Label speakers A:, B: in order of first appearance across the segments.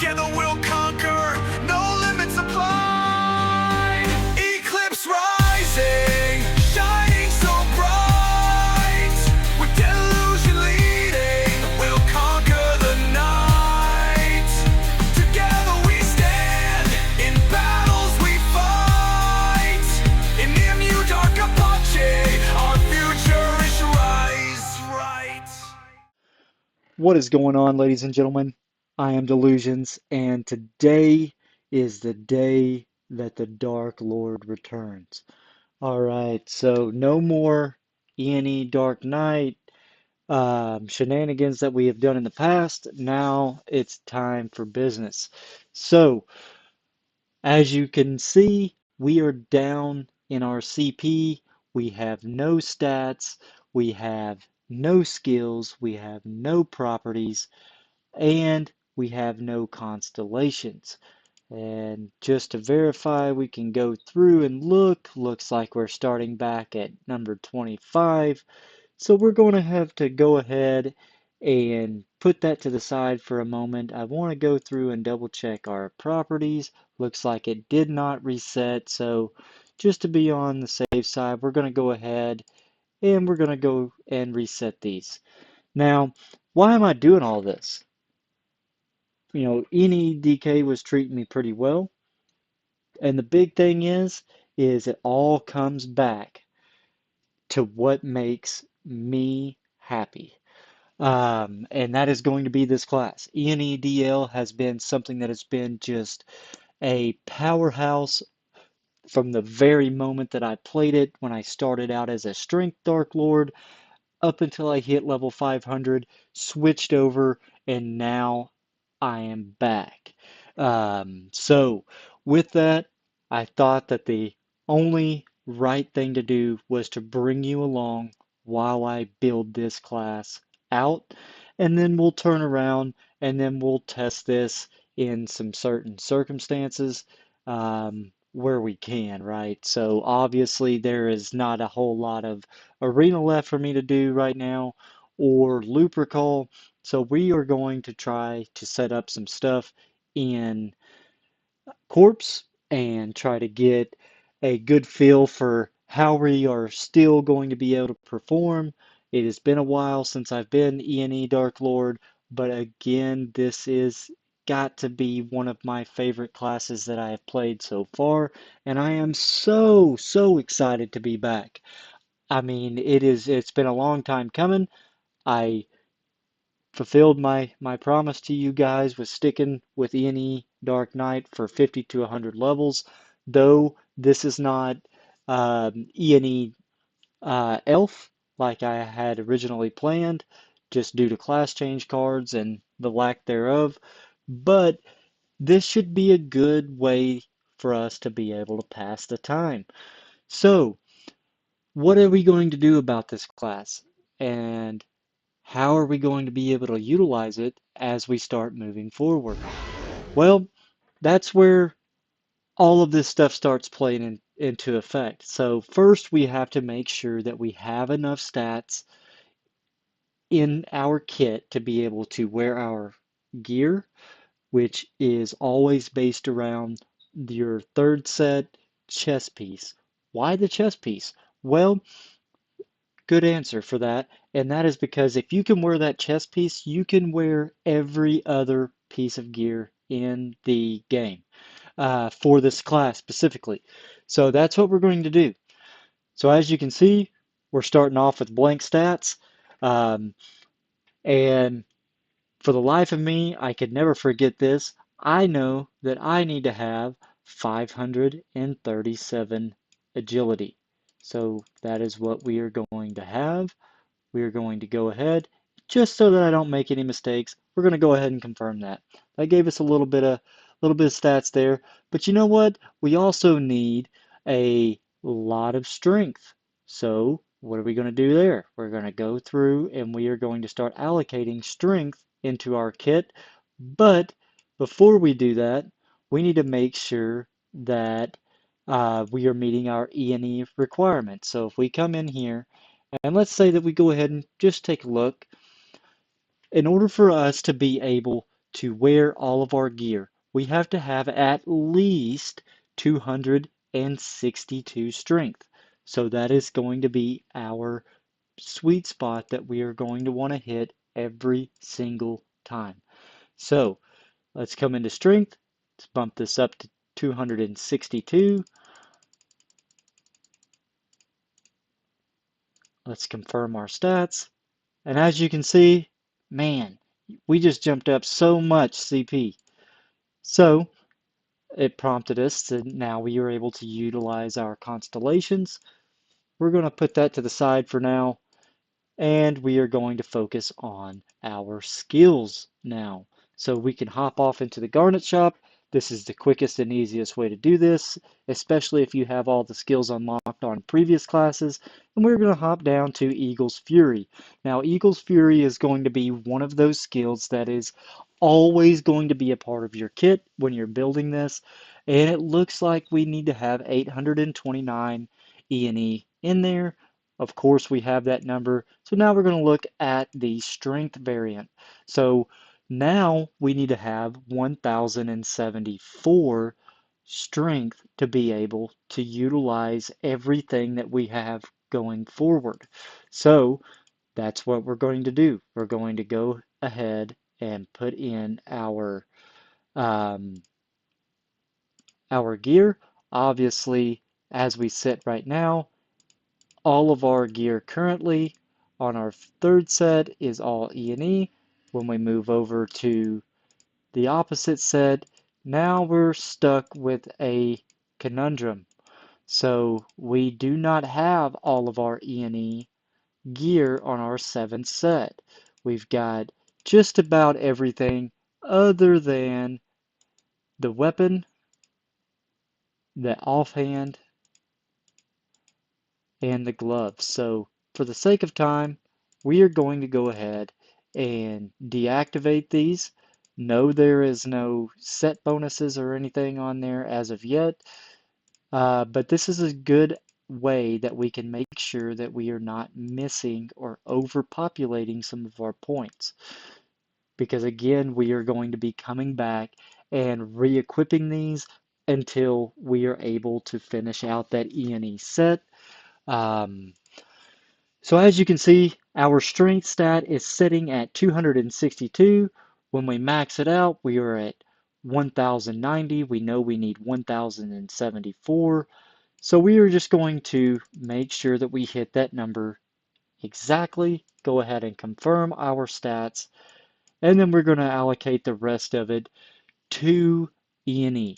A: Together we'll conquer, no limits apply. Eclipse rising, shining so bright. With delusion leading, we'll conquer the night. Together we stand, in battles we fight. In dark Epoch, our future is right.
B: What is going on, ladies and gentlemen? I am Delusions, and today is the day that the Dark Lord returns. Alright, so no more E&E Dark Knight shenanigans that we have done in the past. Now it's time for business. So, as you can see, we are down in our CP. We have no stats, we have no skills, we have no properties, and we have no constellations. And just to verify, we can go through and look. Looks like we're starting back at number 25. So we're going to have to go ahead and put that to the side for a moment. I want to go through and double check our properties. Looks like it did not reset. So just to be on the safe side, we're going to go ahead and we're going to go and reset these. Now, why am I doing all this? You know, NEDK was treating me pretty well. And the big thing is it all comes back to what makes me happy. And that is going to be this class. ENEDL has been something that has been just a powerhouse from the very moment that I played it when I started out as a Strength Dark Lord up until I hit level 500, switched over, and now I am back. So with that, I thought that the only right thing to do was to bring you along while I build this class out, and then we'll turn around and then we'll test this in some certain circumstances where we can, right? So obviously there is not a whole lot of arena left for me to do right now or loop recall. So we are going to try to set up some stuff in Corpse and try to get a good feel for how we are still going to be able to perform. It has been a while since I've been E&E Dark Lord, but again, this is got to be one of my favorite classes that I have played so far, and I am so excited to be back. I mean, it's been a long time coming. I fulfilled my promise to you guys with sticking with E&E Dark Knight for 50 to 100 levels, though this is not E&E Elf like I had originally planned, just due to class change cards and the lack thereof. But this should be a good way for us to be able to pass the time. So, what are we going to do about this class? And how are we going to be able to utilize it as we start moving forward? Well, that's where all of this stuff starts playing into effect. So first we have to make sure that we have enough stats in our kit to be able to wear our gear, which is always based around your third set chest piece. Why the chest piece? Well, good answer for that, and that is because if you can wear that chest piece, you can wear every other piece of gear in the game for this class specifically. So that's what we're going to do. So as you can see, we're starting off with blank stats, um, and for the life of me, I could never forget this. I know that I need to have 537 agility. So that is what we are going to have. We are going to go ahead, just so that I don't make any mistakes, we're going to go ahead and confirm that. That gave us a little bit of stats there. But you know what? We also need a lot of strength. So what are we going to do there? We're going to go through and we are going to start allocating strength into our kit. But before we do that, we need to make sure that we are meeting our E&E requirements. So if we come in here and let's say that we go ahead and just take a look. In order for us to be able to wear all of our gear, we have to have at least 262 strength. So that is going to be our sweet spot that we are going to want to hit every single time. So let's come into strength. Let's bump this up to 262. Let's confirm our stats. And as you can see, man, we just jumped up so much CP. So it prompted us to now we are able to utilize our constellations. We're going to put that to the side for now, and we are going to focus on our skills now. So we can hop off into the Garnet shop. This is the quickest and easiest way to do this, especially if you have all the skills unlocked on previous classes. And we're going to hop down to Eagle's Fury. Now, Eagle's Fury is going to be one of those skills that is always going to be a part of your kit when you're building this. And it looks like we need to have 829 E&E in there. Of course, we have that number. So now we're going to look at the strength variant. So now we need to have 1074 strength to be able to utilize everything that we have going forward. So that's what we're going to do. We're going to go ahead and put in our gear. Obviously, as we sit right now, all of our gear currently on our third set is all E&E. When we move over to the opposite set, now we're stuck with a conundrum. So we do not have all of our E&E gear on our seventh set. We've got just about everything other than the weapon, the offhand, and the gloves. So for the sake of time, we are going to go ahead and deactivate these. No, there is no set bonuses or anything on there as of yet, but this is a good way that we can make sure that we are not missing or overpopulating some of our points. Because again, we are going to be coming back and re-equipping these until we are able to finish out that E&E set. So as you can see, our strength stat is sitting at 262. When we max it out, we are at 1090. We know we need 1074. So we are just going to make sure that we hit that number exactly. Go ahead and confirm our stats. And then we're going to allocate the rest of it to E&E.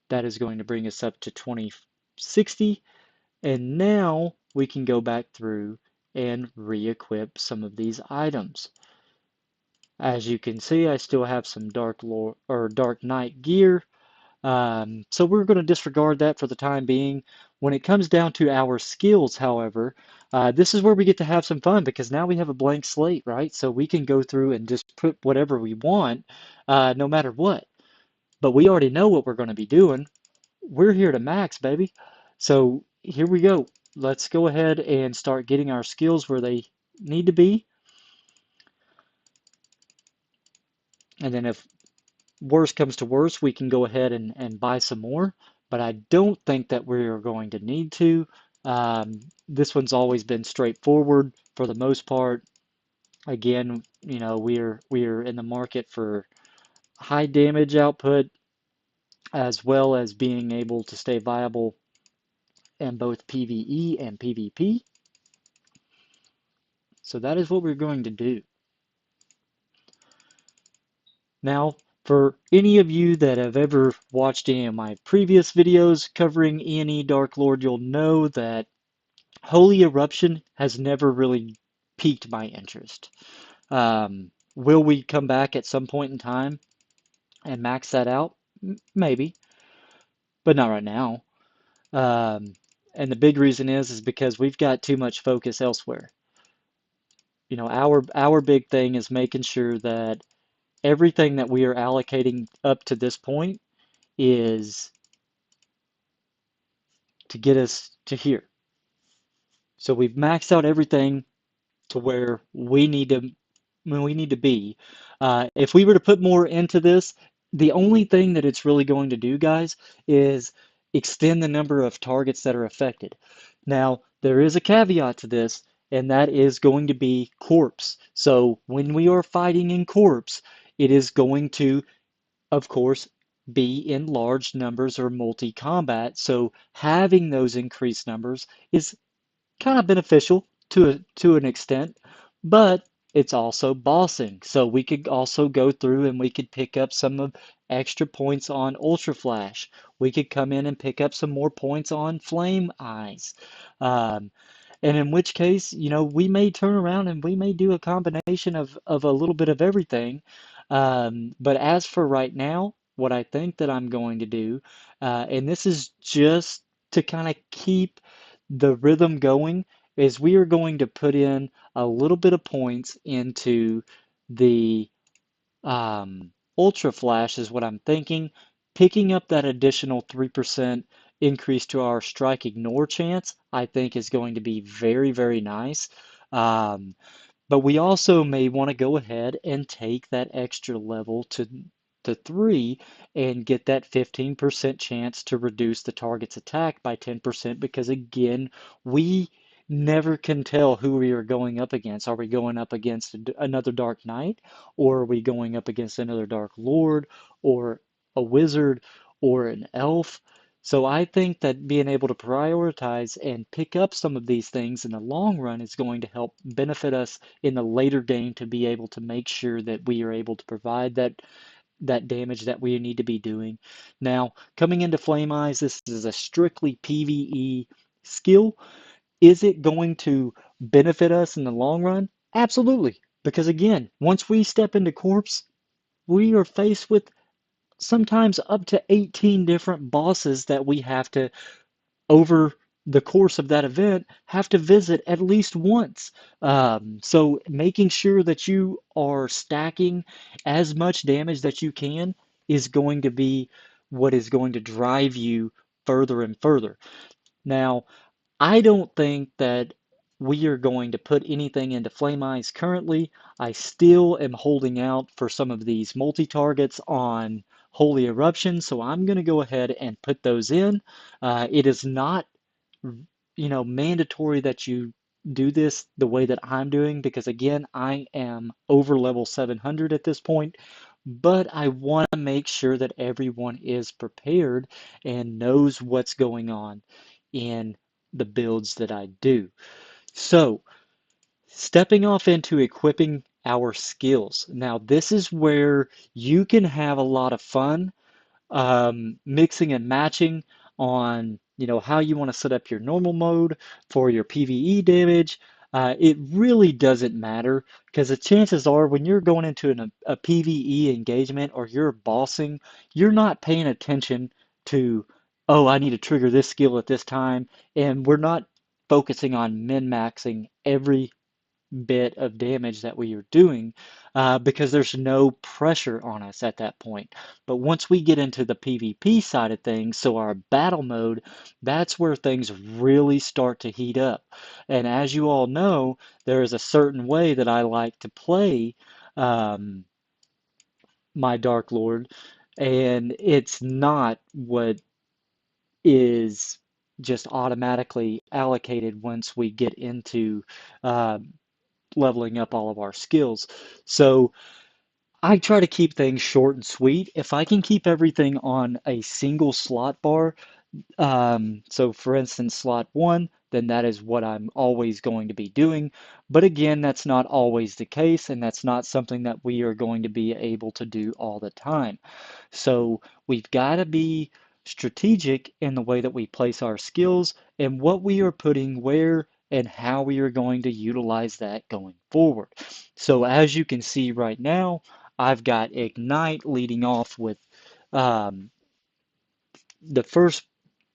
B: That is going to bring us up to 2060. And now we can go back through and re-equip some of these items. As you can see, I still have some Dark Knight gear. So we're going to disregard that for the time being. When it comes down to our skills, however, this is where we get to have some fun because now we have a blank slate, right? So we can go through and just put whatever we want, no matter what. But we already know what we're going to be doing. We're here to max, baby. So here we go. Let's go ahead and start getting our skills where they need to be. And then if worse comes to worse, we can go ahead and buy some more. But I don't think that we're going to need to. This one's always been straightforward for the most part. Again, you know, we're in the market for high damage output as well as being able to stay viable in both PvE and PvP. So that is what we're going to do. Now, for any of you that have ever watched any of my previous videos covering E&E Dark Lord, you'll know that Holy Eruption has never really piqued my interest. Will we come back at some point in time and max that out? Maybe, but not right now. And the big reason is because we've got too much focus elsewhere. You know, our big thing is making sure that everything that we are allocating up to this point is to get us to here. So we've maxed out everything to where we need to we need to be. If we were to put more into this, the only thing that it's really going to do, guys, is extend the number of targets that are affected. Now, there is a caveat to this, and that is going to be corpse. So when we are fighting in corpse, it is going to, of course, be in large numbers or multi-combat. So having those increased numbers is kind of beneficial to an extent, but it's also bossing. So we could also go through and we could pick up some of extra points on Ultra Flash. We could come in and pick up some more points on Flame Eyes. Um, and in which case, we may turn around and we may do a combination of a little bit of everything. But as for right now, what I think that I'm going to do, and this is just to kind of keep the rhythm going, is we are going to put in a little bit of points into the Ultra Flash is what I'm thinking. Picking up that additional 3% increase to our strike ignore chance, I think is going to be very, very nice. Um, but we also may want to go ahead and take that extra level to 3 and get that 15% chance to reduce the target's attack by 10% because again, we never can tell who we are going up against. Are we going up against another Dark Knight, or are we going up against another Dark Lord, or a wizard, or an elf? So I think that being able to prioritize and pick up some of these things in the long run is going to help benefit us in the later game to be able to make sure that we are able to provide that damage that we need to be doing. Now, coming into Flame Eyes, this is a strictly PvE skill. Is it going to benefit us in the long run? Absolutely. Because again, once we step into Corpse, we are faced with sometimes up to 18 different bosses that we have to over the course of that event have to visit at least once. So making sure that you are stacking as much damage that you can is going to be what is going to drive you further and further. Now, I don't think that we are going to put anything into Flame Eyes currently. I still am holding out for some of these multi-targets on Holy Eruption, so I'm going to go ahead and put those in. It is not, mandatory that you do this the way that I'm doing because, again, I am over level 700 at this point, but I want to make sure that everyone is prepared and knows what's going on in the builds that I do. So, stepping off into equipping our skills. Now, this is where you can have a lot of fun mixing and matching on how you want to set up your normal mode for your PvE damage. It really doesn't matter because the chances are when you're going into a PvE engagement or you're bossing, you're not paying attention to, oh, I need to trigger this skill at this time, and we're not focusing on min-maxing every bit of damage that we are doing because there's no pressure on us at that point. But once we get into the PvP side of things, so our battle mode, that's where things really start to heat up. And as you all know, there is a certain way that I like to play um, my Dark Lord, and it's not what is just automatically allocated once we get into um, leveling up all of our skills. So I try to keep things short and sweet. If I can keep everything on a single slot bar, so for instance, slot one, then that is what I'm always going to be doing. But again, that's not always the case, and that's not something that we are going to be able to do all the time. So we've got to be strategic in the way that we place our skills and what we are putting where and how we are going to utilize that going forward. So as you can see right now, I've got Ignite leading off with um, the first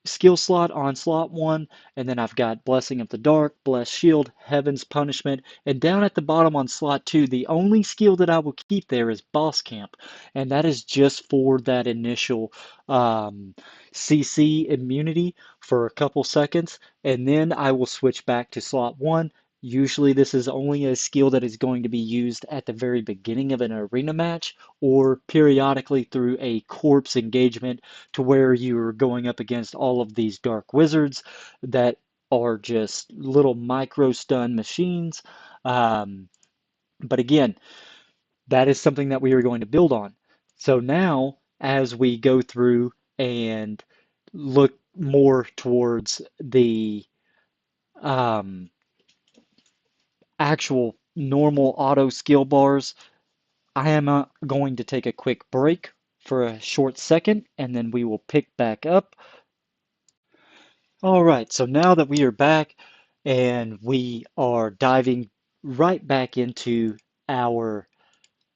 B: skill slot on slot one, and then I've got Blessing of the Dark, Bless Shield, Heaven's Punishment, and down at the bottom on slot two, the only skill that I will keep there is Boss Camp, and that is just for that initial CC immunity for a couple seconds, and then I will switch back to slot one Usually this is only a skill that is going to be used at the very beginning of an arena match or periodically through a corpse engagement to where you're going up against all of these dark wizards that are just little micro stun machines. Um, but again, that is something that we are going to build on. So now, as we go through and look more towards the um, actual normal auto skill bars, I am going to take a quick break for a short second and then we will pick back up. All right, so now that we are back and we are diving right back into our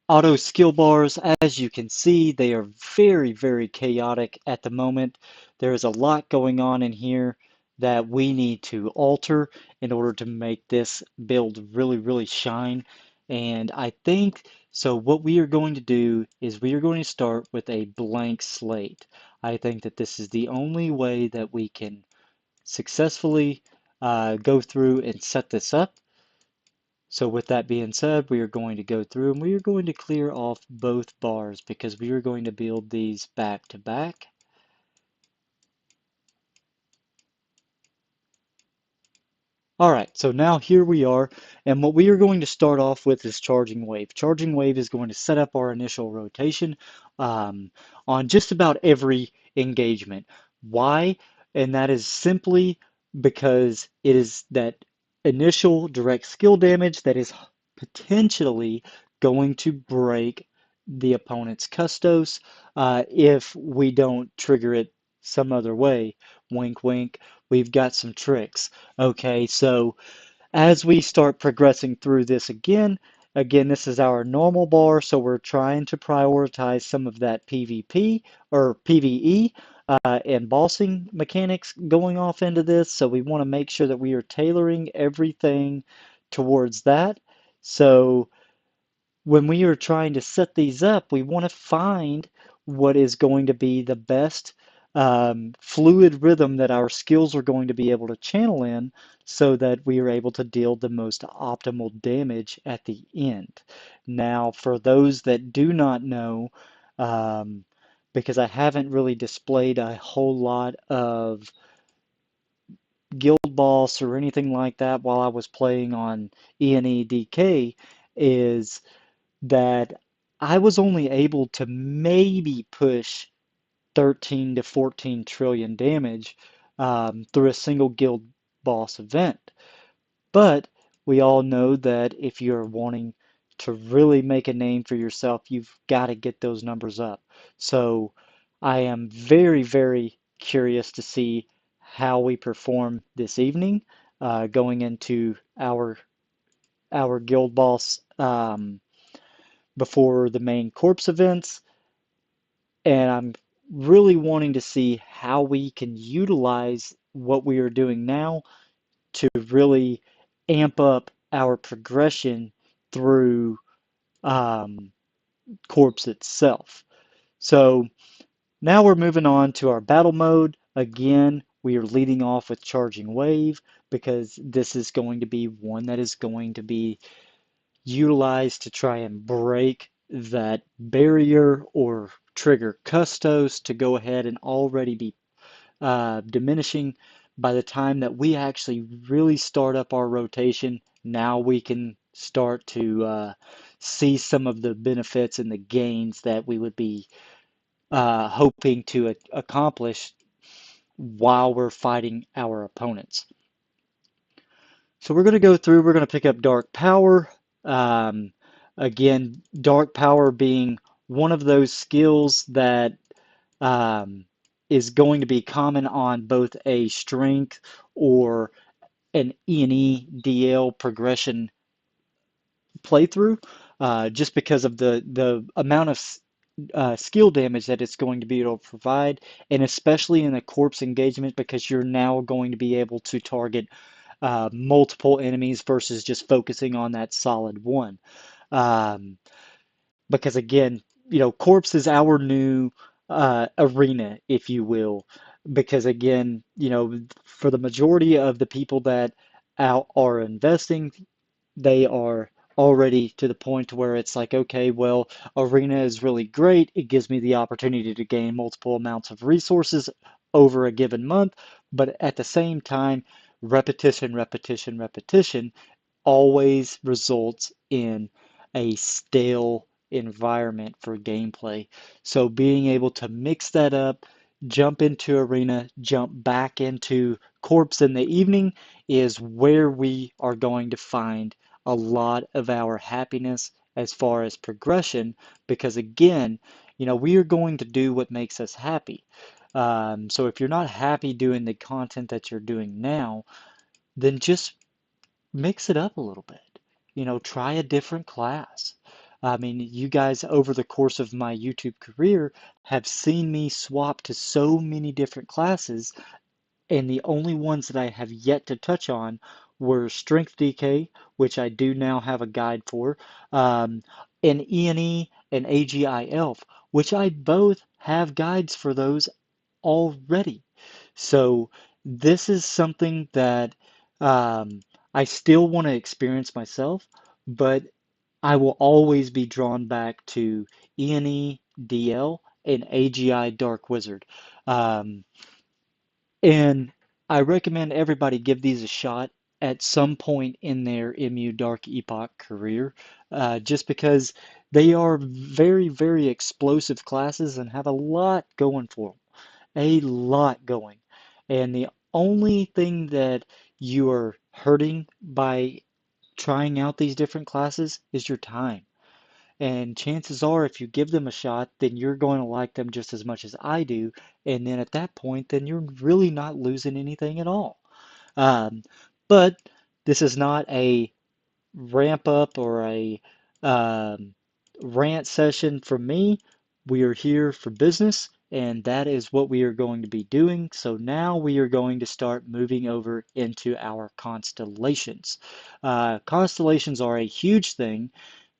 B: auto skill bars, as you can see, they are very, very chaotic at the moment. There is a lot going on in here that we need to alter in order to make this build really, really shine. And I think, so what we are going to do is we are going to start with a blank slate. I think that this is the only way that we can successfully go through and set this up. So with that being said, we are going to go through and we are going to clear off both bars because we are going to build these back to back. All right, so now here we are, and what we are going to start off with is Charging Wave. Charging Wave is going to set up our initial rotation on just about every engagement. Why? And that is simply because it is that initial direct skill damage that is potentially going to break the opponent's Custos if we don't trigger it some other way. Wink, wink. We've got some tricks. Okay, so as we start progressing through this again, this is our normal bar, so we're trying to prioritize some of that PvP or PvE and bossing mechanics going off into this. So we want to make sure that we are tailoring everything towards that. So when we are trying to set these up, we want to find what is going to be the best fluid rhythm that our skills are going to be able to channel in so that we are able to deal the most optimal damage at the end. Now, for those that do not know, um, because I haven't really displayed a whole lot of guild boss or anything like that while I was playing on ENEDK, is that I was only able to maybe push 13 to 14 trillion damage through a single guild boss event. But we all know that if you're wanting to really make a name for yourself, you've got to get those numbers up. So I am very, very curious to see how we perform this evening going into our guild boss before the main corpse events, and I'm really wanting to see how we can utilize what we are doing now to really amp up our progression through um, corpse itself. So now we're moving on to our battle mode. Again, we are leading off with Charging Wave because this is going to be one that is going to be utilized to try and break that barrier or trigger custos to go ahead and already be diminishing by the time that we actually really start up our rotation. Now we can start to see some of the benefits and the gains that we would be hoping to accomplish while we're fighting our opponents. So we're going to go through, we're going to pick up Dark Power. Um, Again, Dark Power being one of those skills that um, is going to be common on both a strength or an E&E DL progression playthrough, just because of the amount of skill damage that it's going to be able to provide, and especially in a corpse engagement because you're now going to be able to target multiple enemies versus just focusing on that solid one. Um, because again, corpse is our new arena, if you will. Because again, for the majority of the people that are investing, they are already to the point where it's like, okay, well, Arena is really great. It gives me the opportunity to gain multiple amounts of resources over a given month, but at the same time, repetition, repetition, repetition always results in a stale environment for gameplay. So being able to mix that up, jump into Arena, jump back into Corpse in the evening is where we are going to find a lot of our happiness as far as progression, because again, we are going to do what makes us happy. So if you're not happy doing the content that you're doing now, then just mix it up a little bit. Try a different class. I mean, you guys over the course of my YouTube career have seen me swap to so many different classes, and the only ones that I have yet to touch on were Strength DK, which I do now have a guide for, and ENE and AGI Elf, which I both have guides for those already. So this is something that um, I still want to experience myself, but I will always be drawn back to ENE, DL, and AGI Dark Wizard. Um, and I recommend everybody give these a shot at some point in their MU Dark Epoch career, just because they are very, very explosive classes and have a lot going for them. A lot going. And the only thing that you are hurting by trying out these different classes is your time. And chances are, if you give them a shot, then you're going to like them just as much as I do. And then at that point, then you're really not losing anything at all. Um, but this is not a ramp up or a um, rant session from me. We are here for business, and that is what we are going to be doing. So now we are going to start moving over into our constellations. Constellations are a huge thing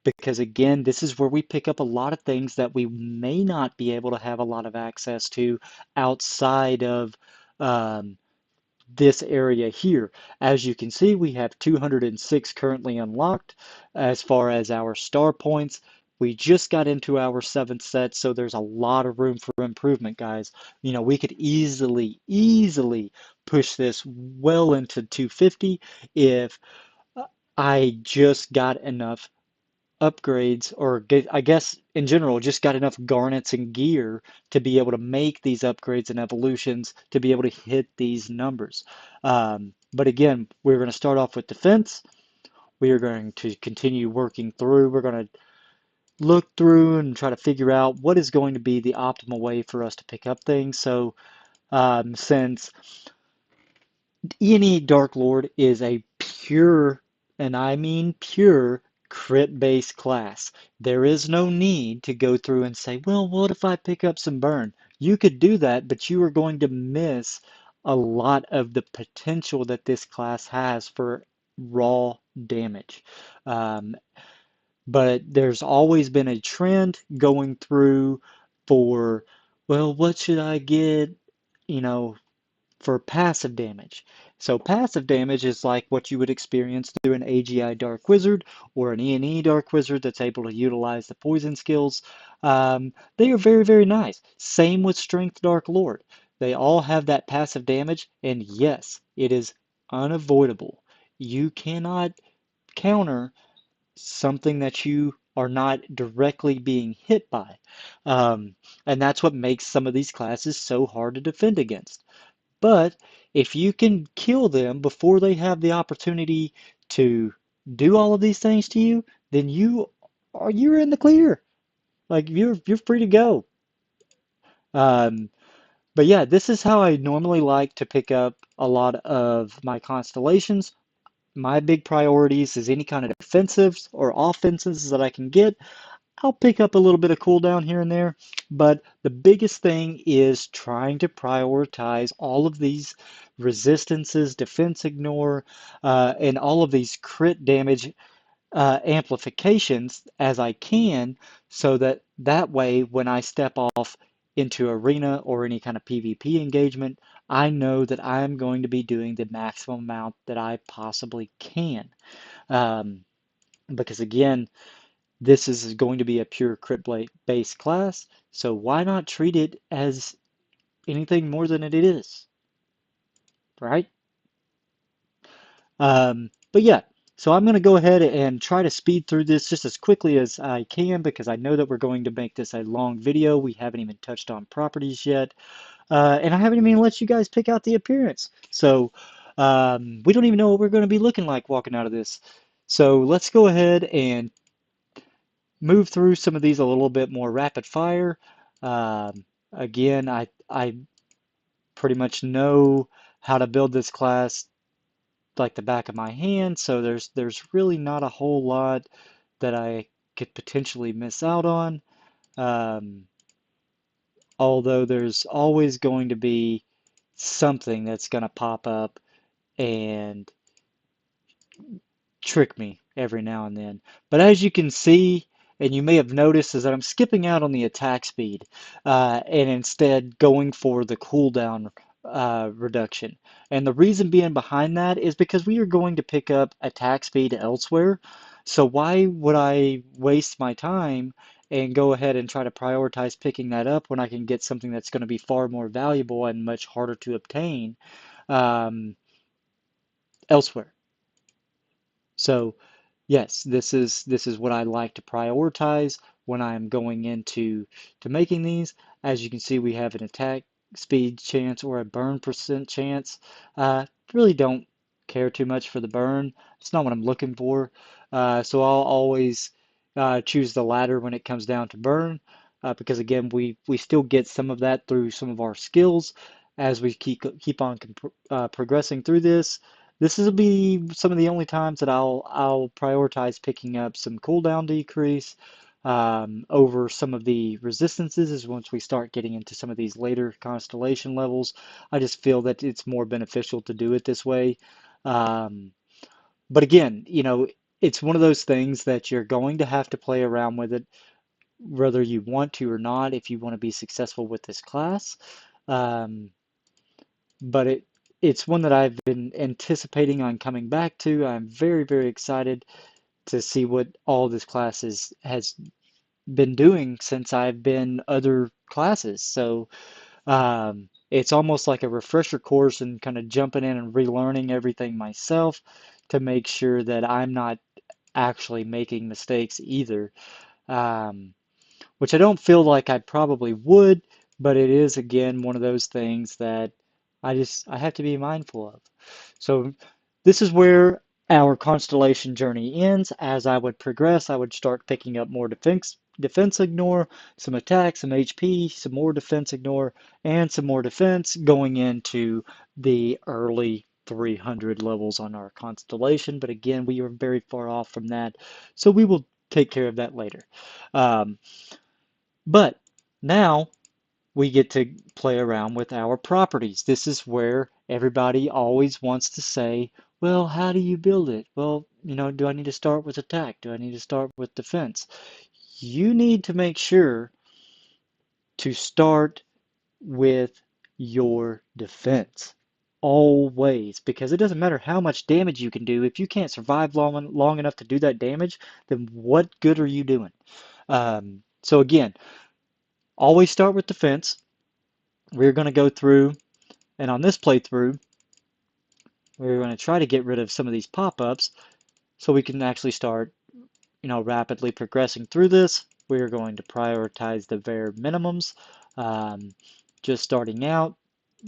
B: because, again, this is where we pick up a lot of things that we may not be able to have a lot of access to outside of. Um, this area here. As you can see, we have 206 currently unlocked. As far as our star points, we just got into our seventh set, so there's a lot of room for improvement, guys. We could easily push this well into 250 if I just got enough upgrades, or I guess in general, just got enough garnets and gear to be able to make these upgrades and evolutions to be able to hit these numbers. But again, we're going to start off with defense. We are going to continue working through. We're going to look through and try to figure out what is going to be the optimal way for us to pick up things. So since ENE Dark Lord is a pure, and I mean pure, crit-based class. There is no need to go through and say, well, what if I pick up some burn? You could do that, but you are going to miss a lot of the potential that this class has for raw damage. Um, but there's always been a trend going through for, well, what should I get? You know, for passive damage. So passive damage is like what you would experience through an AGI Dark Wizard or an ENE Dark Wizard that's able to utilize the poison skills. They are very, very nice. Same with Strength Dark Lord. They all have that passive damage, and yes, it is unavoidable. You cannot counter something that you are not directly being hit by. Um, and that's what makes some of these classes so hard to defend against. But if you can kill them before they have the opportunity to do all of these things to you, then you're in the clear. Like you're free to go. Um, but yeah, this is how I normally like to pick up a lot of my constellations. My big priorities is any kind of defensives or offenses that I can get. I'll pick up a little bit of cooldown here and there, but the biggest thing is trying to prioritize all of these resistances, defense ignore, and all of these crit damage amplifications as I can, so that way when I step off into arena or any kind of PvP engagement, I know that I'm going to be doing the maximum amount that I possibly can. Um, because again, this is going to be a pure crit based class, so why not treat it as anything more than it is, right? But yeah, so I'm going to go ahead and try to speed through this just as quickly as I can because I know that we're going to make this a long video. We haven't even touched on properties yet, and I haven't even let you guys pick out the appearance. So we don't even know what we're going to be looking like walking out of this. So let's go ahead and move through some of these a little bit more rapid fire. Again, I pretty much know how to build this class like the back of my hand, so there's really not a whole lot that I could potentially miss out on. Um, Although there's always going to be something that's going to pop up and trick me every now and then. But as you can see, and you may have noticed, is that I'm skipping out on the attack speed and instead going for the cooldown reduction. And the reason being behind that is because we are going to pick up attack speed elsewhere. So why would I waste my time and go ahead and try to prioritize picking that up when I can get something that's going to be far more valuable and much harder to obtain um, elsewhere? So yes, this is what I like to prioritize when I'm going into making these. As you can see, we have an attack speed chance or a burn percent chance. Really don't care too much for the burn. It's not what I'm looking for. So I'll always choose the latter when it comes down to burn, because again, we still get some of that through some of our skills as we keep on progressing through this. This will be some of the only times that I'll prioritize picking up some cooldown decrease over some of the resistances is once we start getting into some of these later constellation levels. I just feel that it's more beneficial to do it this way. Um, but again, it's one of those things that you're going to have to play around with it, whether you want to or not, if you want to be successful with this class. Um, but it's one that I've been anticipating on coming back to. I'm very, very excited to see what all this class has been doing since I've been other classes. So it's almost like a refresher course and kind of jumping in and relearning everything myself to make sure that I'm not actually making mistakes either. Um, which I don't feel like I probably would, but it is again one of those things that I have to be mindful of. So this is where our constellation journey ends. As I would progress, I would start picking up more defense ignore, some attack, some HP, some more defense ignore, and some more defense going into the early 300 levels on our constellation. But again, we are very far off from that, so we will take care of that later. Um, but now we get to play around with our properties. This is where everybody always wants to say, well, how do you build it? Well, do I need to start with attack? Do I need to start with defense? You need to make sure to start with your defense always, because it doesn't matter how much damage you can do. If you can't survive long enough to do that damage, then what good are you doing? So again, always start with defense. We're going to go through, and on this playthrough, we're going to try to get rid of some of these pop-ups so we can actually start, rapidly progressing through this. We're going to prioritize the bare minimums, um, just starting out,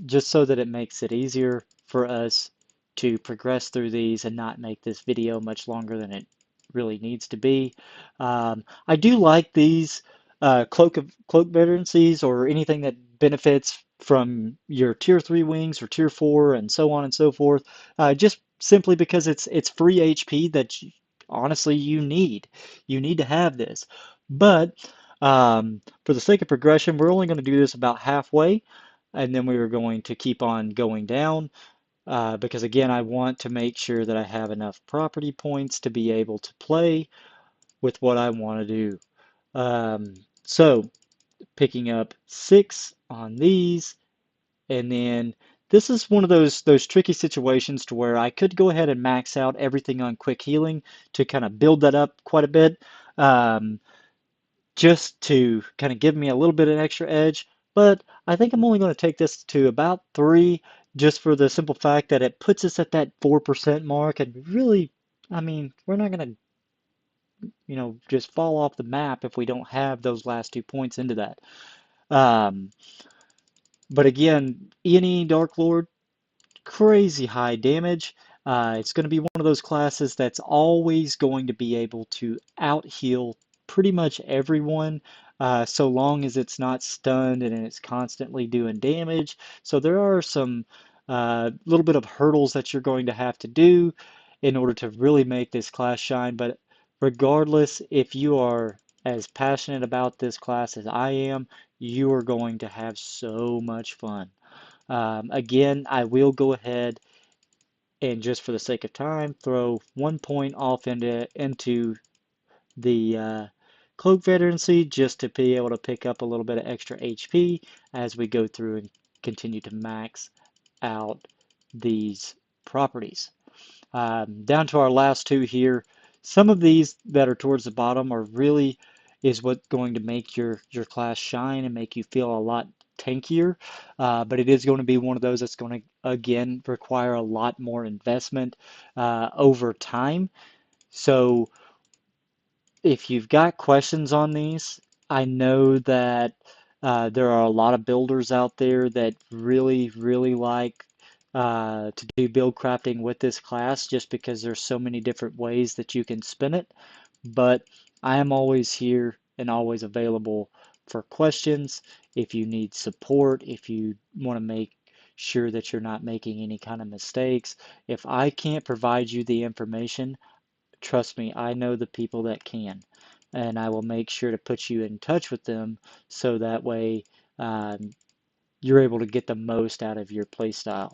B: just so that it makes it easier for us to progress through these and not make this video much longer than it really needs to be. I do like these cloak veterancies or anything that benefits from your tier 3 wings or tier 4 and so on and so forth, just simply because it's free HP that honestly you need. You need to have this. But for the sake of progression, we're only going to do this about halfway, and then we were going to keep on going down because again, I want to make sure that I have enough property points to be able to play with what I want to do. Um, so picking up 6 on these, and then this is one of those tricky situations to where I could go ahead and max out everything on quick healing to kind of build that up quite a bit, um, just to kind of give me a little bit of an extra edge. But I think I'm only going to take this to about 3, just for the simple fact that it puts us at that 4% mark. And really, I mean, we're not going to, just fall off the map if we don't have those last 2 points into that. Um, but again, E&E Dark Lord, crazy high damage. It's going to be one of those classes that's always going to be able to out heal pretty much everyone, so long as it's not stunned and it's constantly doing damage. So there are some little bit of hurdles that you're going to have to do in order to really make this class shine. But regardless, if you are as passionate about this class as I am, you are going to have so much fun. Again, I will go ahead and, just for the sake of time, throw 1 point off into the cloak veterancy, just to be able to pick up a little bit of extra HP as we go through and continue to max out these properties. Down to our last 2 here. Some of these that are towards the bottom are really is what's going to make your class shine and make you feel a lot tankier. But it is going to be one of those that's going to, again, require a lot more investment over time. So if you've got questions on these, I know that there are a lot of builders out there that really, really like to do build crafting with this class, just because there's so many different ways that you can spin it. But I am always here and always available for questions. If you need support, if you want to make sure that you're not making any kind of mistakes, if I can't provide you the information, trust me, I know the people that can, and I will make sure to put you in touch with them so that way you're able to get the most out of your playstyle.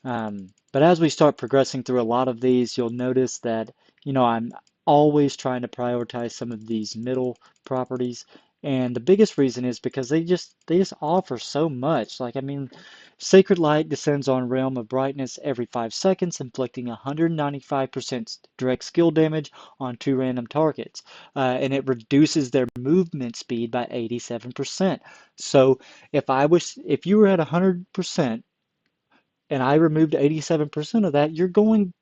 B: But as we start progressing through a lot of these, you'll notice that, I'm always trying to prioritize some of these middle properties. And the biggest reason is because they just offer so much. Like, I mean, Sacred Light descends on Realm of Brightness every 5 seconds, inflicting 195% direct skill damage on 2 random targets. And it reduces their movement speed by 87%. So if you were at 100%, and I removed 87% of that, you're going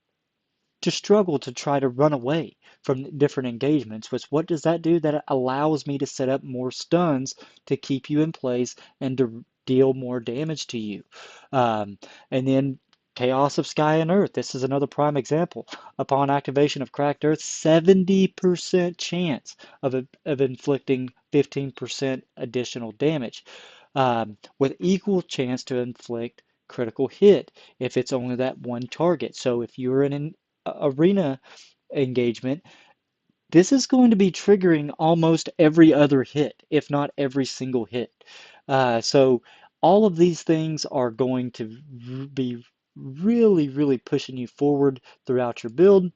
B: to struggle to try to run away from different engagements. Which, what does that do? That allows me to set up more stuns to keep you in place and to deal more damage to you. And then Chaos of Sky and Earth. This is another prime example. Upon activation of Cracked Earth, 70% chance of inflicting 15% additional damage, with equal chance to inflict critical hit if it's only that one target. So if you're in an arena engagement, this is going to be triggering almost every other hit, if not every single hit. So all of these things are going to be really, really pushing you forward throughout your build.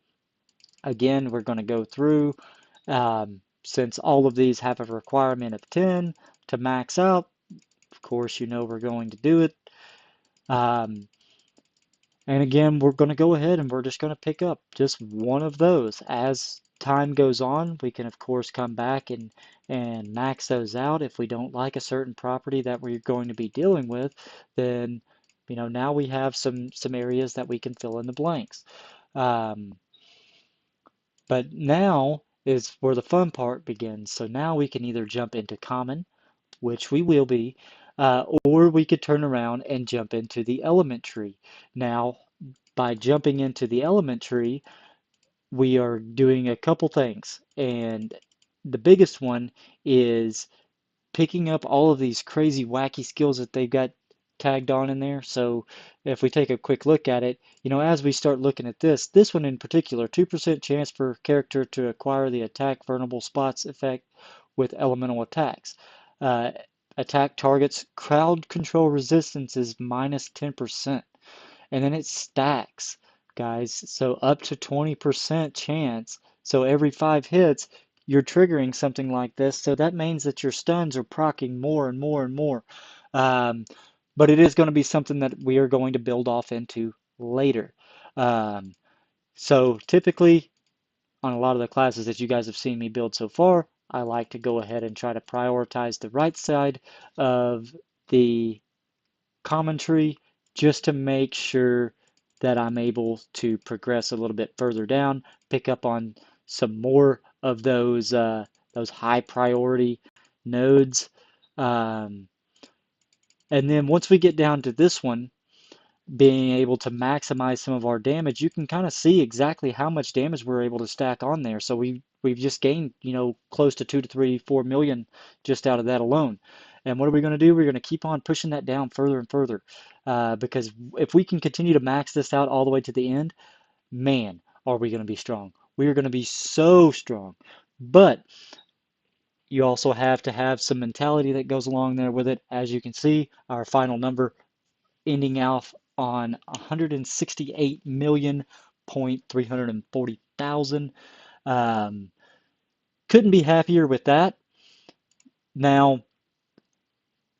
B: Again, we're going to go through, since all of these have a requirement of 10 to max out. Of course, we're going to do it. Um, And again, we're going to go ahead and we're just going to pick up just one of those. As time goes on, we can, of course, come back and max those out. If we don't like a certain property that we're going to be dealing with, then, now we have some areas that we can fill in the blanks. But now is where the fun part begins. So now we can either jump into common, which we will be, or we could turn around and jump into the element tree. Now, by jumping into the element tree, we are doing a couple things. And the biggest one is picking up all of these crazy, wacky skills that they've got tagged on in there. So if we take a quick look at it, as we start looking at this one in particular, 2% chance for character to acquire the attack vulnerable spots effect with elemental attacks. Uh, Attack targets crowd control resistance is minus 10%. And then it stacks, guys. So up to 20% chance. So every 5 hits, you're triggering something like this, so that means that your stuns are proccing more and more and more. Um, but it is going to be something that we are going to build off into later. Um, so typically, on a lot of the classes that you guys have seen me build so far, I like to go ahead and try to prioritize the right side of the common tree just to make sure that I'm able to progress a little bit further down, pick up on some more of those high priority nodes. Um, and then once we get down to this one, being able to maximize some of our damage, you can kind of see exactly how much damage we're able to stack on there. So we've just gained, close to 2 to 3, 4 million just out of that alone. And what are we going to do? We're going to keep on pushing that down further and further. Because if we can continue to max this out all the way to the end, man, are we going to be strong. We are going to be so strong. But you also have to have some mentality that goes along there with it. As you can see, our final number ending off on 168,340,000. Couldn't be happier with that. Now,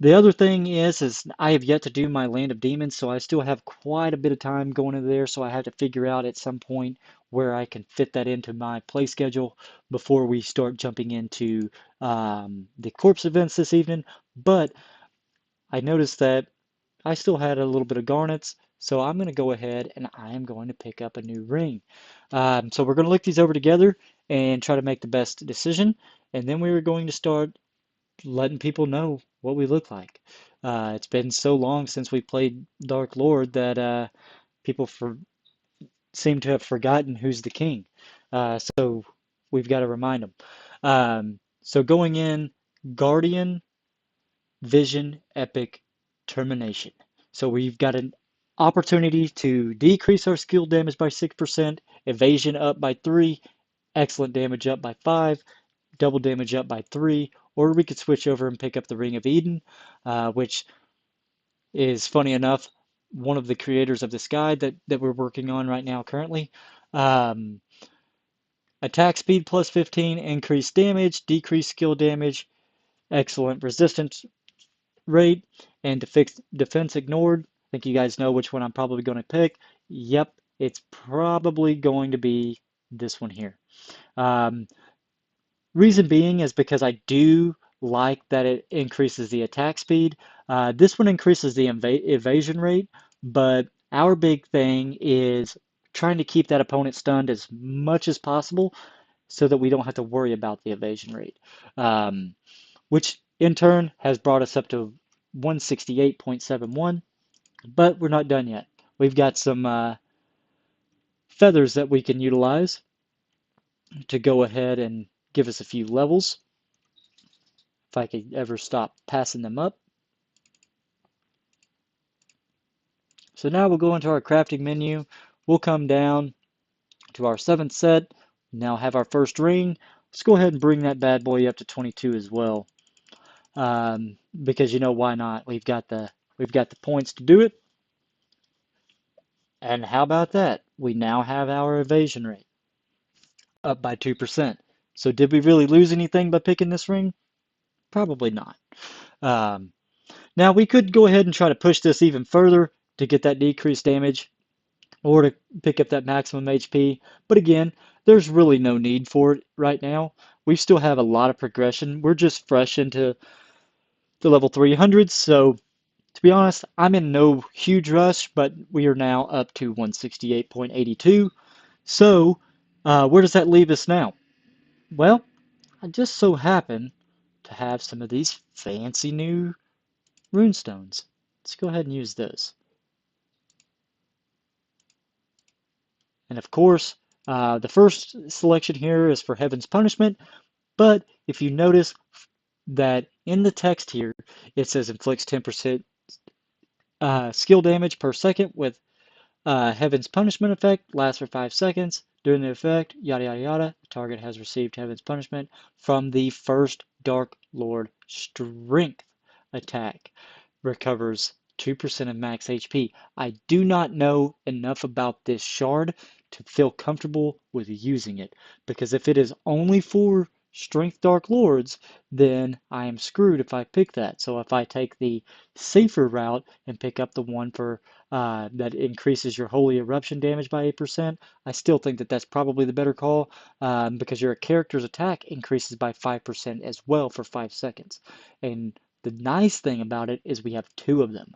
B: the other thing is I have yet to do my Land of Demons, so I still have quite a bit of time going into there, so I have to figure out at some point where I can fit that into my play schedule before we start jumping into the corpse events this evening. But I noticed that I still had a little bit of garnets, so I'm going to go ahead and I am going to pick up a new ring. So we're going to look these over together and try to make the best decision, and then we are going to start letting people know what we look like. It's been so long since we played Dark Lord that people seem to have forgotten who's the king. So we've got to remind them. So going in, Guardian, Vision, Epic, Termination. So we've got an opportunity to decrease our skill damage by 6%, evasion up by 3, excellent damage up by 5, double damage up by 3, or we could switch over and pick up the Ring of Eden, which is, funny enough, one of the creators of this guide that we're working on right now currently. Um, attack speed plus 15, increased damage, decreased skill damage, excellent resistance rate, and defense ignored. I think you guys know which one I'm probably going to pick. Yep, it's probably going to be this one here. Reason being is because I do like that it increases the attack speed. This one increases the evasion rate, but our big thing is trying to keep that opponent stunned as much as possible so that we don't have to worry about the evasion rate, which in turn has brought us up to 168.71, but we're not done yet. We've got some feathers that we can utilize to go ahead and give us a few levels. If I could ever stop passing them up. So now we'll go into our crafting menu. We'll come down to our 7th set. Now have our first ring. Let's go ahead and bring that bad boy up to 22 as well. Because why not? We've got the points to do it. And how about that? We now have our evasion rate up by 2%. So did we really lose anything by picking this ring? Probably not. Now we could go ahead and try to push this even further to get that decreased damage or to pick up that maximum HP. But again, there's really no need for it right now. We still have a lot of progression. We're just fresh into the level 300s, so to be honest, I'm in no huge rush, but we are now up to 168.82. So where does that leave us now? Well, I just so happen to have some of these fancy new runestones. Let's go ahead and use those. And of course, the first selection here is for Heaven's Punishment, but if you notice that in the text here, it says inflicts 10% skill damage per second with Heaven's Punishment effect, lasts for 5 seconds. During the effect, yada yada yada, the target has received Heaven's Punishment from the first Dark Lord Strength attack. Recovers 2% of max HP. I do not know enough about this shard to feel comfortable with using it, because if it is only for Strength Dark Lords, then I am screwed if I pick that. So if I take the safer route and pick up the one for that increases your Holy Eruption damage by 8%, I still think that that's probably the better call because your character's attack increases by 5% as well for 5 seconds. And the nice thing about it is we have two of them.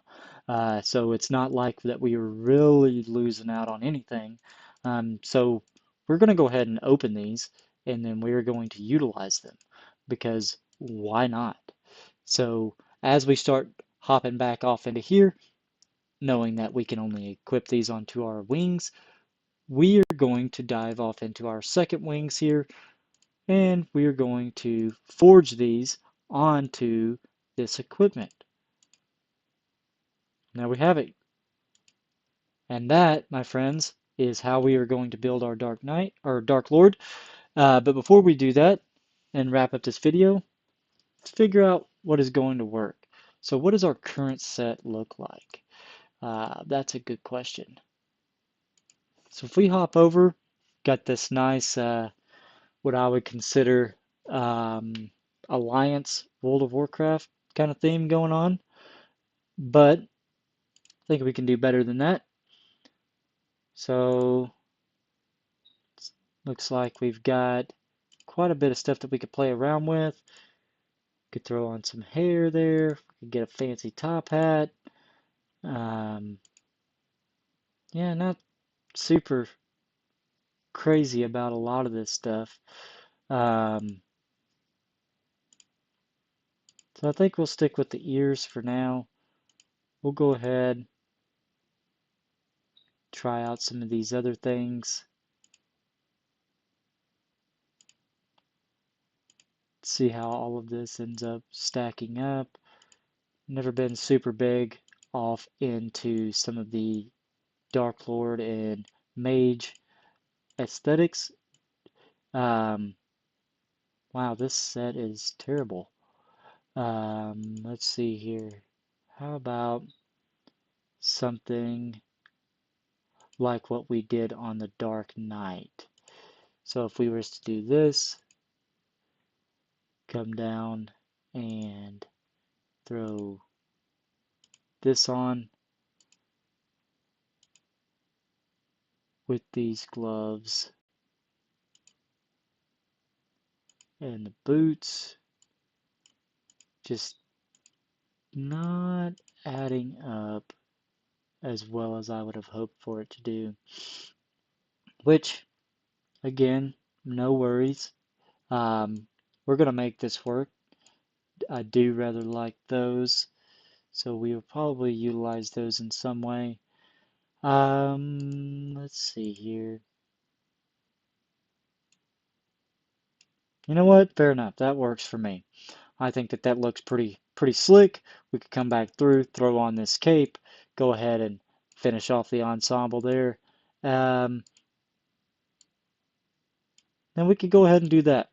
B: So it's not like that we are really losing out on anything. So we're going to go ahead and open these and then we're going to utilize them because why not? So as we start hopping back off into here, knowing that we can only equip these onto our wings, we are going to dive off into our second wings here and we are going to forge these onto this equipment. Now we have it. And that, my friends, is how we are going to build our Dark Knight or Dark Lord. But before we do that and wrap up this video, let's figure out what is going to work. So what does our current set look like? That's a good question. So if we hop over, got this nice, what I would consider Alliance World of Warcraft kind of theme going on. But I think we can do better than that. So looks like we've got quite a bit of stuff that we could play around with. Could throw on some hair there. Could get a fancy top hat. Yeah, not super crazy about a lot of this stuff. So I think we'll stick with the ears for now. We'll go ahead, try out some of these other things. See how all of this ends up stacking up. Never been super big off into some of the Dark Lord and Mage aesthetics. Wow, this set is terrible. Let's see here. How about something like what we did on the Dark Knight? So if we were to do this, come down and throw this on with these gloves and the boots, just not adding up as well as I would have hoped for it to do. Which, again, no worries. We're going to make this work. I do rather like those, so we will probably utilize those in some way. Let's see here. You know what? Fair enough. That works for me. I think that that looks pretty slick. We could come back through, throw on this cape, go ahead and finish off the ensemble there. Then we could go ahead and do that.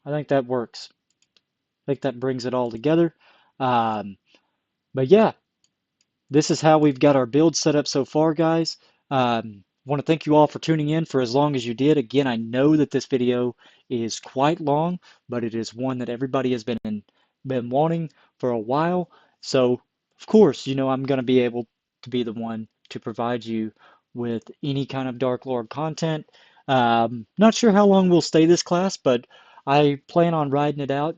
B: I think that works. I think that brings it all together. But yeah, this is how we've got our build set up so far, guys. Want to thank you all for tuning in for as long as you did. Again, I know that this video is quite long, but it is one that everybody has been wanting for a while. So, of course, you know I'm going to be able to be the one to provide you with any kind of Dark Lord content. Not sure how long we'll stay this class, but I plan on riding it out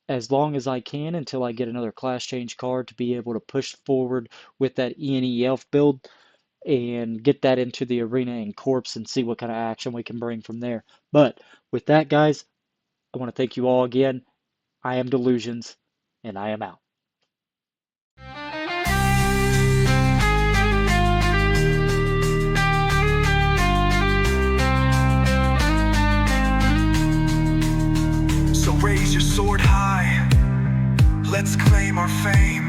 B: as long as I can until I get another class change card to be able to push forward with that E&E Elf build and get that into the arena and corpse and see what kind of action we can bring from there. But with that, guys, I want to thank you all again. I am Delusions, and I am out.
A: So raise your sword high, let's claim our fame.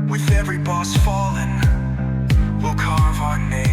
A: With every boss fallen, we'll carve our name.